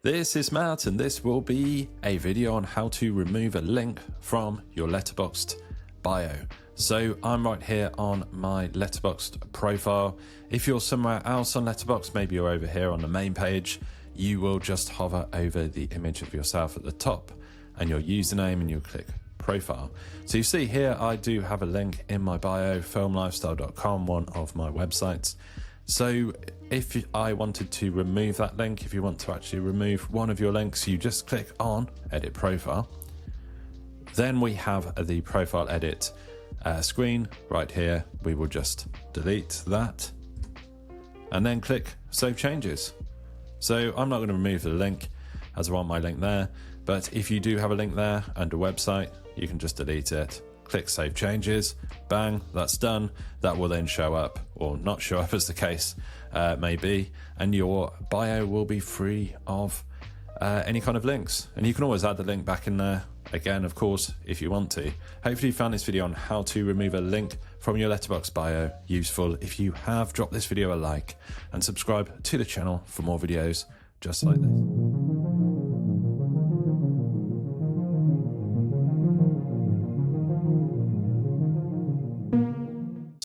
This is Matt, and this will be a video on how to remove a link from your Letterboxd bio. So I'm right here on my Letterboxd profile. If you're somewhere else on Letterboxd, maybe you're over here on the main page, you will just hover over the image of yourself at the top and your username, and you'll click profile. So you see here, I do have a link in my bio, filmlifestyle.com, one of my websites. So if I wanted to remove that link, if you want to actually remove one of your links, you just click on edit profile. Then we have the profile edit screen right here. We will just delete that and then click save changes. So I'm not going to remove the link as I want my link there, but if you do have a link there and a website, you can just delete it, click save changes, bang, that's done. That will then show up, or not show up as the case may be, and your bio will be free of any kind of links. And you can always add the link back in there again, of course, if you want to. Hopefully you found this video on how to remove a link from your Letterboxd bio useful. If you have, drop this video a like and subscribe to the channel for more videos just like this.